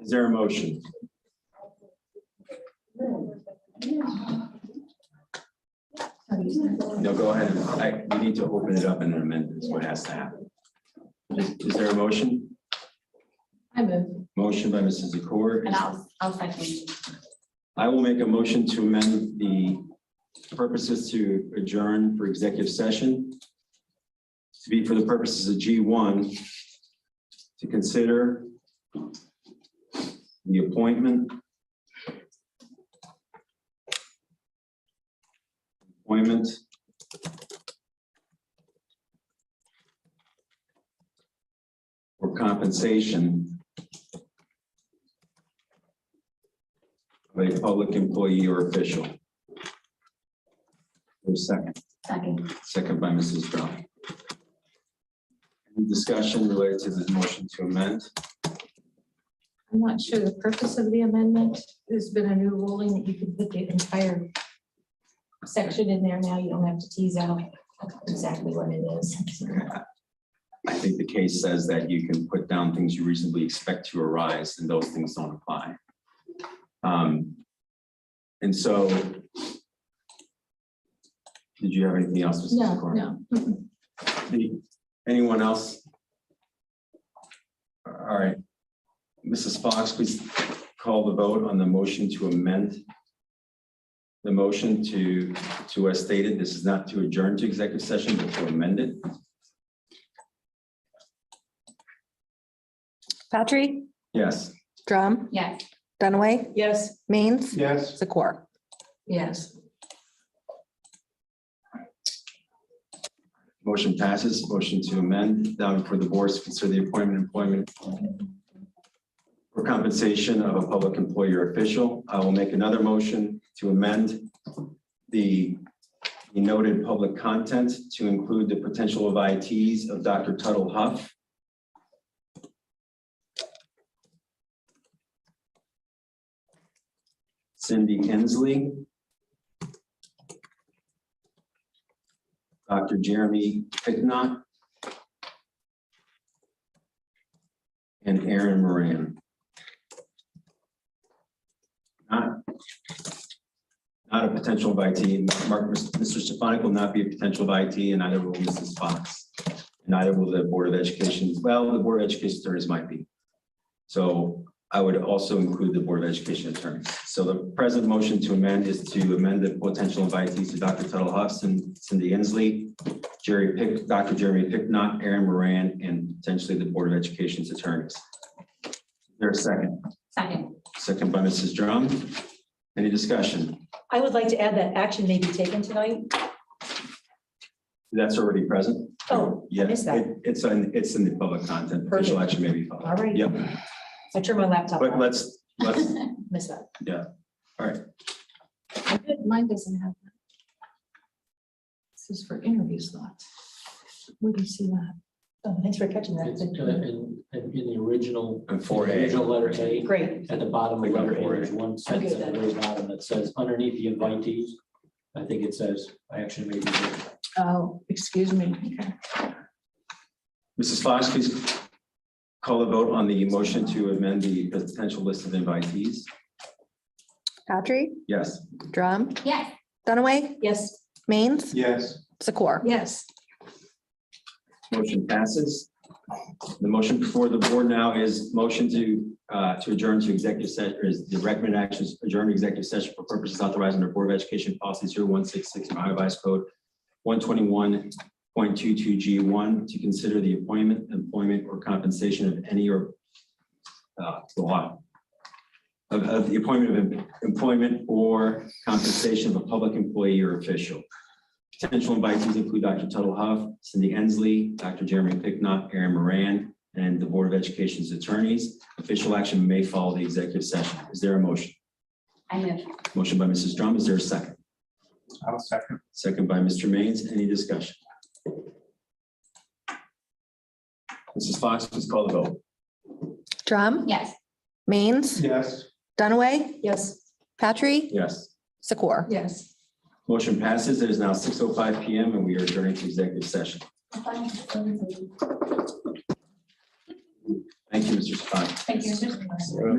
is there a motion? No, go ahead. We need to open it up and amend this. What has to happen? Is there a motion? I move. Motion by Mrs. Zakor. And I'll second. I will make a motion to amend the purposes to adjourn for executive session to be for the purposes of G1 to consider the appointment or compensation of a public employee or official. There's second. Second by Mrs. Brown. Any discussion related to the motion to amend? I'm not sure the purpose of the amendment. There's been a new ruling that you can put the entire section in there now. You don't have to tease out exactly what it is. I think the case says that you can put down things you reasonably expect to arise, and those things don't apply. And so, did you have anything else, Mrs. No, Zakor? no. Anyone else? All right. Mrs. Fox, please call the vote on the motion to amend the motion to as stated. This is not to adjourn to executive session, but to amend it. Patry, Yes. Drum, Yes. Dunaway, Yes. Maines, Yes. Zakor. Yes. Motion passes. Motion to amend. Now for the boards to consider the employment for compensation of a public employee or official. I will make another motion to amend the noted public content to include the potential of ITs of Dr. Tuttle Huff, Cindy Hensley, Dr. Jeremy Picknott, and Aaron Moran. Not a potential invitee. Mr. Stefanik will not be a potential invitee, and neither will Mrs. Fox. Neither will the Board of Education. Well, the Board of Education attorneys might be. So I would also include the Board of Education attorneys. So the present motion to amend is to amend the potential invitees to Dr. Tuttle Huff and Cindy Inslee, Dr. Jeremy Picknott, Aaron Moran, and potentially the Board of Education's attorneys. Is there a second? Second. Second by Mrs. Drum. Any discussion? I would like to add that action may be taken tonight. That's already present? Oh, I Yeah, missed that. it's in the public content. Official Perfect. action may be followed. All right. Yep, I turned my laptop but on. let's, Miss that. all right. Mine doesn't have that. This is for interview slots. Where do you see that? Oh, thanks for catching that. It's in the original. And 4A. Original letter A. Great. At the bottom of letter A, there's one sentence Okay, at the very bottom that says underneath the invitees. I think it says action may be taken. Oh, excuse me. Okay. Mrs. Fox, please call the vote on the motion to amend the potential list of invitees. Patry, Yes. Drum, Yes. Dunaway, Yes. Maines, Yes. Zakor. Yes. Motion passes. The motion before the board now is motion to adjourn to executive session, is the recommended actions adjourn to executive session for purposes authorized under Board of Education Policy 0166 and Ohio Vice Code 121.22G1 to consider the employment, or compensation of any or of the appointment of employment or compensation of a public employee or official. Potential invitees include Dr. Tuttle Huff, Cindy Ensley, Dr. Jeremy Picknott, Aaron Moran, and the Board of Education's attorneys. Official action may follow the executive session. Is there a motion? I move. Motion by Mrs. Drum. Is there a second? I'll second. Second by Mr. Maines. Any discussion? Mrs. Fox, please call the vote. Drum, Yes. Maines, Yes. Dunaway, Yes. Patry, Yes. Sikor. Yes. Motion passes. It is now 6:05 PM and we are adjourning to executive session. Thank you, Mr. Fox. Thank you.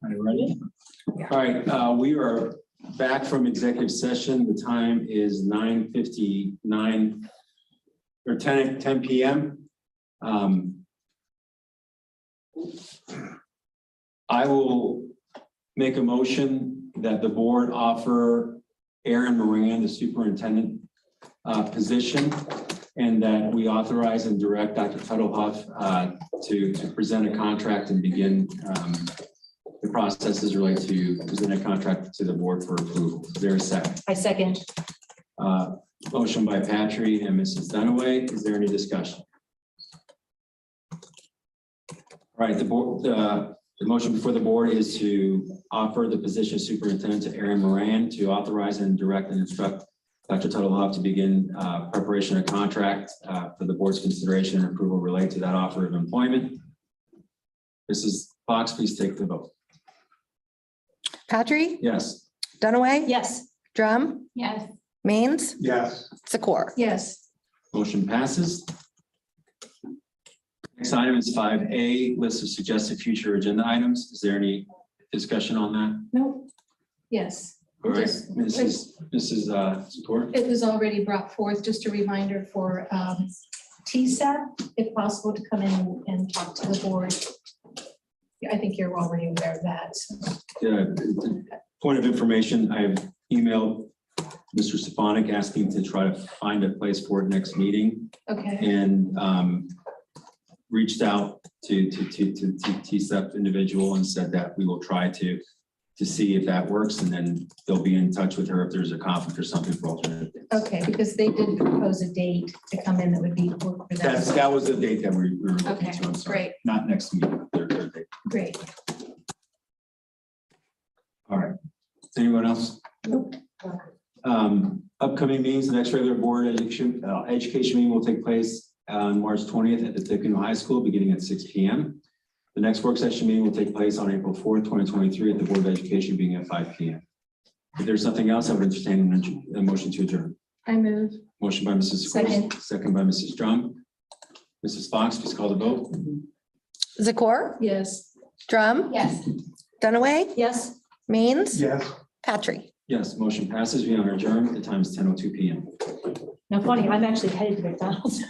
Are you ready? All right, we are back from executive session. The time is 9:59 or 10 p.m. I will make a motion that the board offer Aaron Moran, the superintendent position, and that we authorize and direct Dr. Tuttlehoff to present a contract and begin the processes related to present a contract to the board for approval. Is there a second? I second. Motion by Patry and Mrs. Dunaway. Is there any discussion? All right, the board, the motion before the board is to offer the position of superintendent to Aaron Moran, to authorize and direct and instruct Dr. Tuttlehoff to begin preparation of contract for the board's consideration and approval related to that offer of employment. Mrs. Fox, please take the vote. Patry, Yes. Dunaway, Yes. Drum, Yes. Maines, Yes. Zakor. Yes. Motion passes. Next item is 5A, list of suggested future agenda items. Is there any discussion on that? No. Yes. All right, Just- Mrs. Zakor. It was already brought forth, just a reminder for TSAP, if possible, to come in and talk to the board. I think you're already aware of that. so. Point of information, I've emailed Mr. Stefanik asking to try to find a place for it next meeting, Okay, and reached out to TSEP individual and said that we will try to see if that works, and then they'll be in touch with her if there's a conflict or something for alternative dates. okay, because they did propose a date to come in that would be work for them. That was the date that we were looking Okay, to, I'm sorry. great. Not next meeting, but third date. Great. All right. Anyone else? Upcoming meetings, the next regular board education meeting will take place on March 20th at the Tippecanoe High School, beginning at 6 p.m. The next work session meeting will take place on April 4th, 2023 at the Board of Education, beginning at 5 p.m. If there's something else, I would entertain a motion to adjourn. I move. Motion by Mrs. Second. Zakor, second by Mrs. Drum. Mrs. Fox, please call the vote. Zakor, Yes. Drum, Yes. Dunaway, Yes. Maines, Yes. Patry. Yes, motion passes. We are adjourned. The time is 10:02 p.m. Now, funny, I'm actually headed to McDonald's.